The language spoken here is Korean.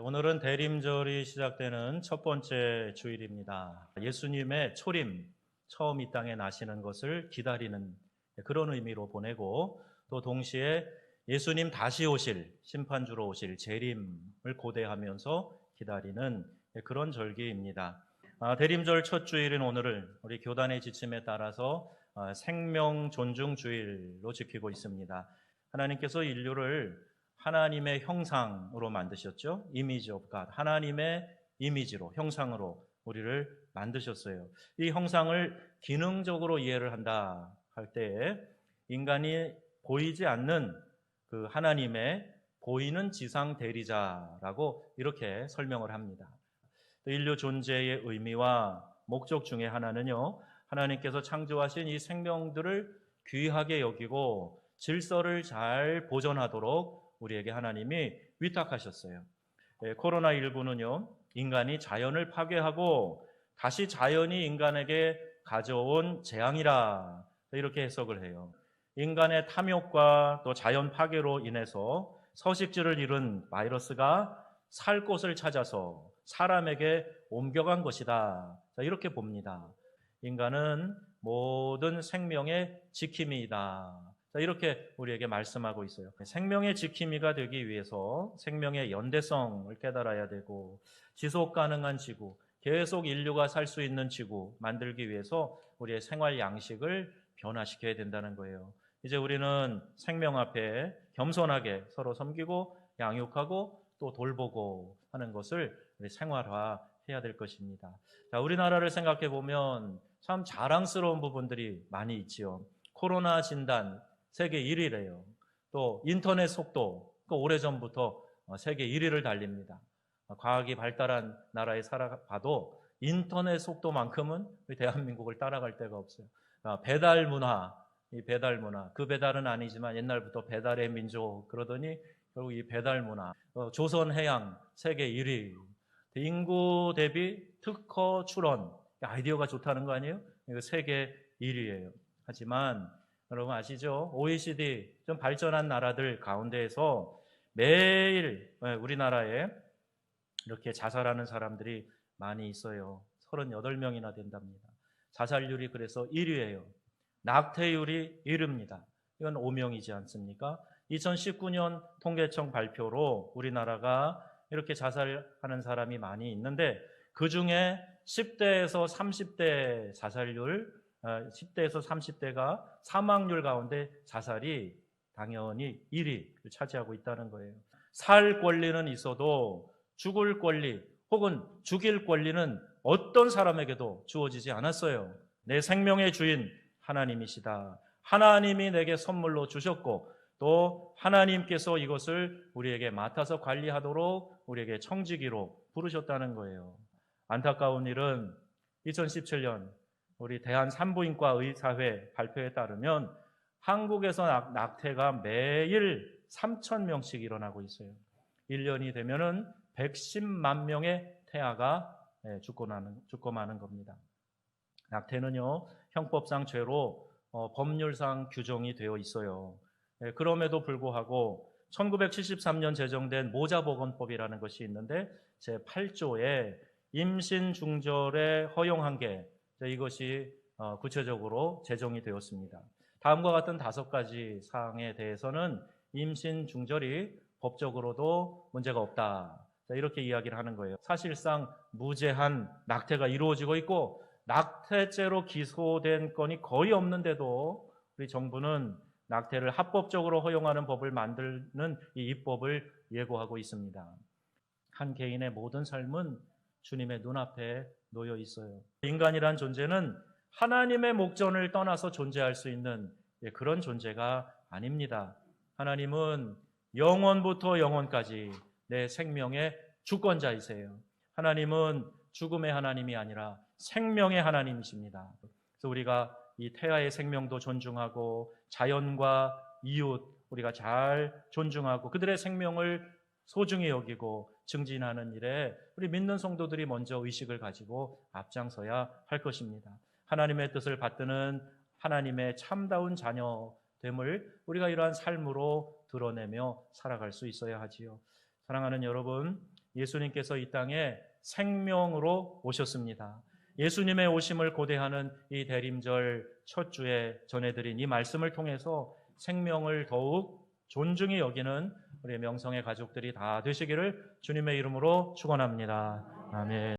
오늘은 대림절이 시작되는 첫 번째 주일입니다. 예수님의 초림, 처음 이 땅에 나시는 것을 기다리는 그런 의미로 보내고, 또 동시에 예수님 다시 오실, 심판주로 오실 재림을 고대하면서 기다리는 그런 절기입니다. 대림절 첫 주일인 오늘을 우리 교단의 지침에 따라서 생명 존중 주일로 지키고 있습니다. 하나님께서 인류를 하나님의 형상으로 만드셨죠. 이미지 오브 갓. 하나님의 이미지로, 형상으로 우리를 만드셨어요. 이 형상을 기능적으로 이해를 한다 할 때에 인간이 보이지 않는 그 하나님의 보이는 지상 대리자라고 이렇게 설명을 합니다. 인류 존재의 의미와 목적 중에 하나는요, 하나님께서 창조하신 이 생명들을 귀하게 여기고 질서를 잘 보존하도록 우리에게 하나님이 위탁하셨어요. 코로나19는요, 인간이 자연을 파괴하고 다시 자연이 인간에게 가져온 재앙이라 이렇게 해석을 해요. 인간의 탐욕과 또 자연 파괴로 인해서 서식지를 잃은 바이러스가 살 곳을 찾아서 사람에게 옮겨간 것이다. 이렇게 봅니다. 인간은 모든 생명의 지킴이다. 이렇게 우리에게 말씀하고 있어요. 생명의 지킴이가 되기 위해서 생명의 연대성을 깨달아야 되고, 지속 가능한 지구, 계속 인류가 살 수 있는 지구 만들기 위해서 우리의 생활 양식을 변화시켜야 된다는 거예요. 이제 우리는 생명 앞에 겸손하게 서로 섬기고 양육하고 또 돌보고 하는 것을 우리 생활화해야 될 것입니다. 자, 우리나라를 생각해 보면 참 자랑스러운 부분들이 많이 있지요. 코로나 진단 세계 1위래요. 또 인터넷 속도 오래전부터 세계 1위를 달립니다. 과학이 발달한 나라에 살아봐도 인터넷 속도만큼은 우리 대한민국을 따라갈 데가 없어요. 배달 문화, 이 배달 문화, 그 배달은 아니지만 옛날부터 배달의 민족 그러더니 결국 이 배달 문화, 조선해양 세계 1위, 인구 대비 특허 출원, 아이디어가 좋다는 거 아니에요? 이거 세계 1위예요. 하지만 여러분 아시죠? OECD 좀 발전한 나라들 가운데에서 매일 우리나라에 이렇게 자살하는 사람들이 많이 있어요. 38명이나 된답니다. 자살률이 그래서 1위예요. 낙태율이 1위입니다. 이건 오명이지 않습니까? 2019년 통계청 발표로 우리나라가 이렇게 자살하는 사람이 많이 있는데, 그 중에 10대에서 30대 자살률, 10대에서 30대가 사망률 가운데 자살이 당연히 1위를 차지하고 있다는 거예요. 살 권리는 있어도 죽을 권리 혹은 죽일 권리는 어떤 사람에게도 주어지지 않았어요. 내 생명의 주인 하나님이시다. 하나님이 내게 선물로 주셨고, 또 하나님께서 이것을 우리에게 맡아서 관리하도록 우리에게 청지기로 부르셨다는 거예요. 안타까운 일은 2017년 우리 대한산부인과 의사회 발표에 따르면 한국에서 낙태가 매일 3,000명씩 일어나고 있어요. 1년이 되면은 110만 명의 태아가 죽고 마는 겁니다. 낙태는요, 형법상 죄로 법률상 규정이 되어 있어요. 그럼에도 불구하고 1973년 제정된 모자보건법이라는 것이 있는데 제8조에 임신 중절에 허용한 게 이것이 구체적으로 제정이 되었습니다. 다음과 같은 5가지 사항에 대해서는 임신 중절이 법적으로도 문제가 없다. 이렇게 이야기를 하는 거예요. 사실상 무제한 낙태가 이루어지고 있고 낙태죄로 기소된 건이 거의 없는데도 우리 정부는 낙태를 합법적으로 허용하는 법을 만드는 이 입법을 예고하고 있습니다. 한 개인의 모든 삶은 주님의 눈앞에 놓여 있어요. 인간이란 존재는 하나님의 목전을 떠나서 존재할 수 있는 그런 존재가 아닙니다. 하나님은 영원부터 영원까지 내 생명의 주권자이세요. 하나님은 죽음의 하나님이 아니라 생명의 하나님이십니다. 그래서 우리가 이 태아의 생명도 존중하고 자연과 이웃 우리가 잘 존중하고 그들의 생명을 소중히 여기고 증진하는 일에 우리 믿는 성도들이 먼저 의식을 가지고 앞장서야 할 것입니다. 하나님의 뜻을 받드는 하나님의 참다운 자녀됨을 우리가 이러한 삶으로 드러내며 살아갈 수 있어야 하지요. 사랑하는 여러분, 예수님께서 이 땅에 생명으로 오셨습니다. 예수님의 오심을 고대하는 이 대림절 첫 주에 전해드린 이 말씀을 통해서 생명을 더욱 존중히 여기는 우리 명성의 가족들이 다 되시기를 주님의 이름으로 축원합니다. 아멘.